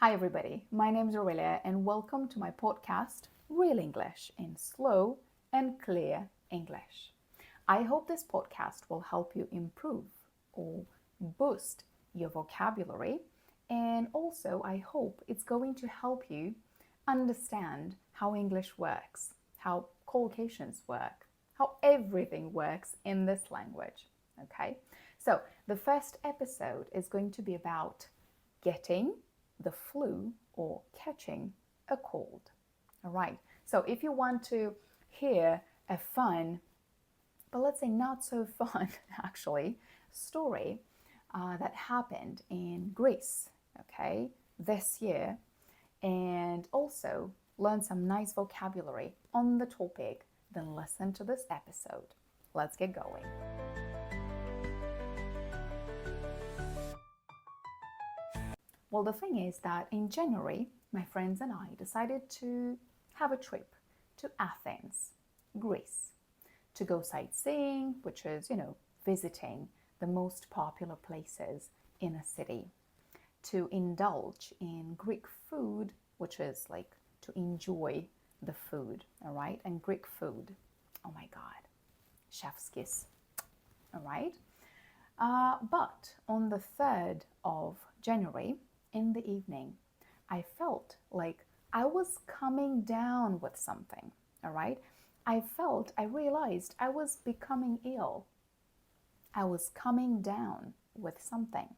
Hi everybody, my name is Aurelia and welcome to my podcast, Real English in Slow and Clear English. I hope this podcast will help you improve or boost your vocabulary, and also I hope it's going to help you understand how English works, how collocations work, how everything works in this language. Okay, so the first episode is going to be about getting the flu or catching a cold. All right, so if you want to hear a fun, but let's say not so fun actually, story that happened in Greece, okay, this year, and also learn some nice vocabulary on the topic, then listen to this episode. Let's get going. Well, the thing is that in January, my friends and I decided to have a trip to Athens, Greece, to go sightseeing, which is, visiting the most popular places in a city, to indulge in Greek food, which is like to enjoy the food, all right? And Greek food, oh my God, chef's kiss, all right? But on the 3rd of January, in the evening, I felt like I was coming down with something, all right? I realized I was becoming ill. I was coming down with something.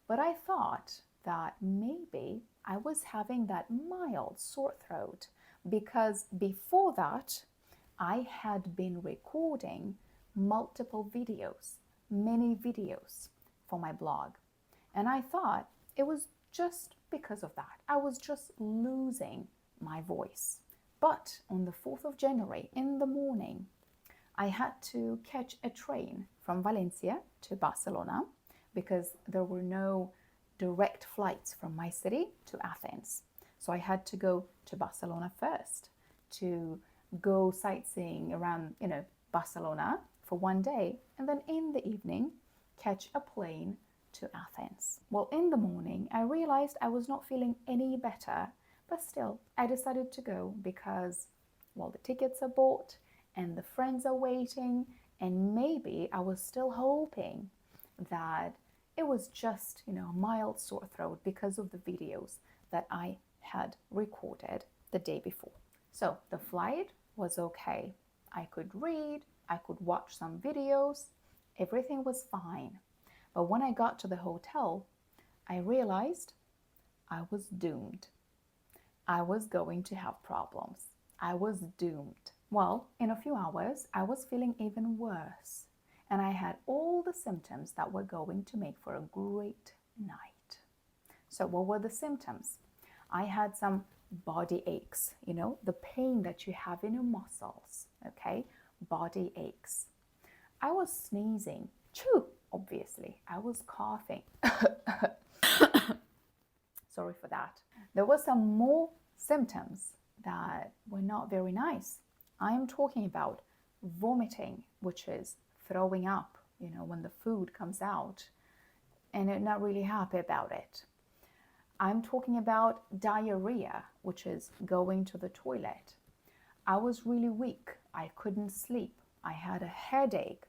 But I thought that maybe I was having that mild sore throat because before that, I had been recording multiple videos, many videos for my blog. And I thought it was just because of that. I was just losing my voice. But on the 4th of January in the morning, I had to catch a train from Valencia to Barcelona because there were no direct flights from my city to Athens. So I had to go to Barcelona first to go sightseeing around, Barcelona for one day, and then in the evening catch a plane to Athens. Well, in the morning, I realized I was not feeling any better, but still, I decided to go because, well, the tickets are bought and the friends are waiting, and maybe I was still hoping that it was just, a mild sore throat because of the videos that I had recorded the day before. So the flight was okay. I could read, I could watch some videos, everything was fine. But when I got to the hotel, I realized I was doomed. I was going to have problems. I was doomed. Well, in a few hours, I was feeling even worse. And I had all the symptoms that were going to make for a great night. So what were the symptoms? I had some body aches, the pain that you have in your muscles, okay? Body aches. I was sneezing. Choo! Obviously, I was coughing. Sorry for that. There were some more symptoms that were not very nice. I am talking about vomiting, which is throwing up, when the food comes out and you're not really happy about it. I'm talking about diarrhea, which is going to the toilet. I was really weak. I couldn't sleep. I had a headache.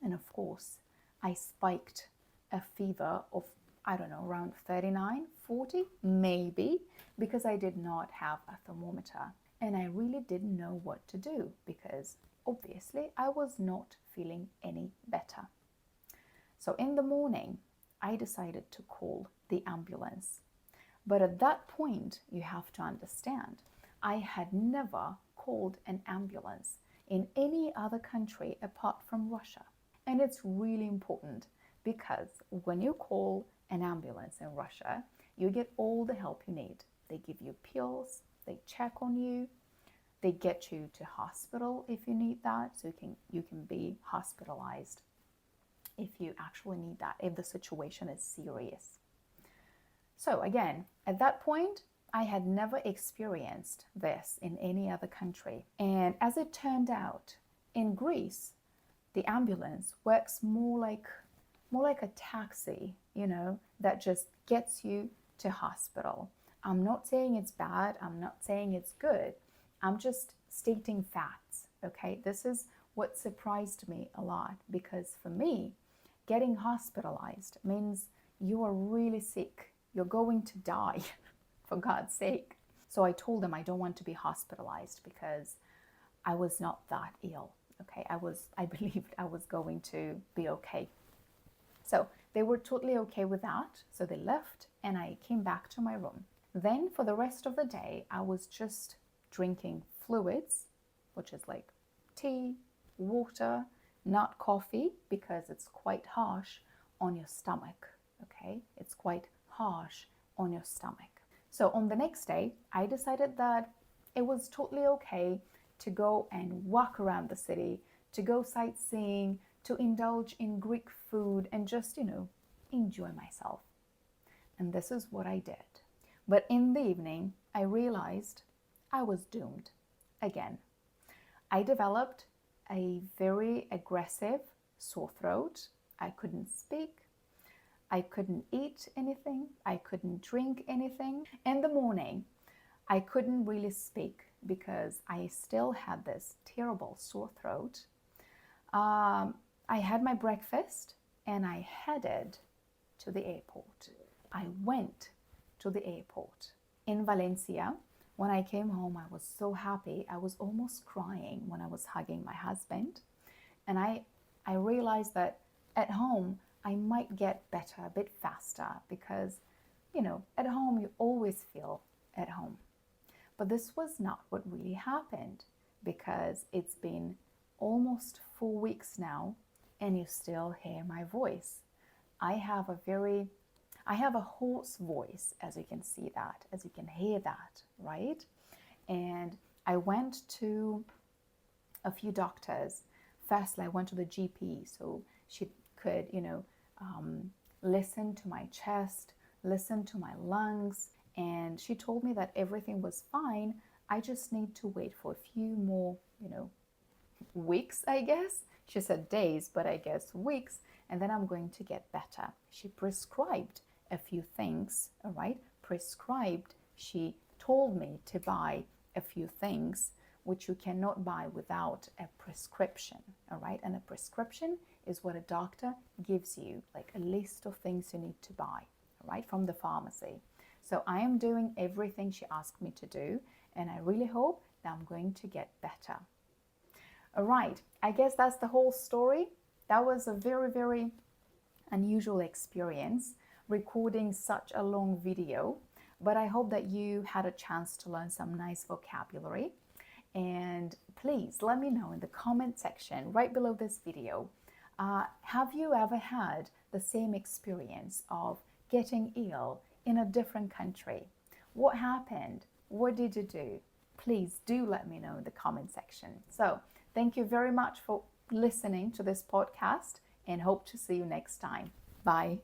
And of course, I spiked a fever of, around 39, 40, maybe, because I did not have a thermometer. And I really didn't know what to do because obviously I was not feeling any better. So in the morning, I decided to call the ambulance. But at that point, you have to understand, I had never called an ambulance in any other country apart from Russia. And it's really important because when you call an ambulance in Russia, you get all the help you need. They give you pills, they check on you, they get you to hospital if you need that, so you can be hospitalized if you actually need that, if the situation is serious. So again, at that point, I had never experienced this in any other country. And as it turned out, in Greece, the ambulance works more like a taxi, that just gets you to hospital. I'm not saying it's bad. I'm not saying it's good. I'm just stating facts, okay? This is what surprised me a lot, because for me, getting hospitalized means you are really sick. You're going to die, for God's sake. So I told them I don't want to be hospitalized because I was not that ill, okay? I believed I was going to be okay. So they were totally okay with that. So they left and I came back to my room. Then for the rest of the day, I was just drinking fluids, which is like tea, water, not coffee, because it's quite harsh on your stomach, okay? It's quite harsh on your stomach. So on the next day, I decided that it was totally okay to go and walk around the city, to go sightseeing, to indulge in Greek food and just, enjoy myself. And this is what I did. But in the evening, I realized I was doomed again. I developed a very aggressive sore throat. I couldn't speak. I couldn't eat anything. I couldn't drink anything. In the morning, I couldn't really speak because I still had this terrible sore throat. I had my breakfast and I headed to the airport. I went to the airport in Valencia. When I came home, I was so happy. I was almost crying when I was hugging my husband. And I realized that at home, I might get better a bit faster because, at home, you always feel at home. But this was not what really happened, because it's been almost 4 weeks now and you still hear my voice. I have a hoarse voice, as you can see that, as you can hear that, right? And I went to a few doctors. Firstly, I went to the GP so she could, listen to my chest, listen to my lungs, and she told me that everything was fine. I just need to wait for a few more, weeks, I guess. She said days, but I guess weeks, and then I'm going to get better. She prescribed a few things, all right? She told me to buy a few things which you cannot buy without a prescription, all right? And a prescription is what a doctor gives you, like a list of things you need to buy, all right, from the pharmacy. So I am doing everything she asked me to do, and I really hope that I'm going to get better. All right, I guess that's the whole story. That was a very, very unusual experience, recording such a long video, but I hope that you had a chance to learn some nice vocabulary. And please let me know in the comment section right below this video, have you ever had the same experience of getting ill in a different country? What happened? What did you do? Please do let me know in the comment section. So thank you very much for listening to this podcast and hope to see you next time. Bye.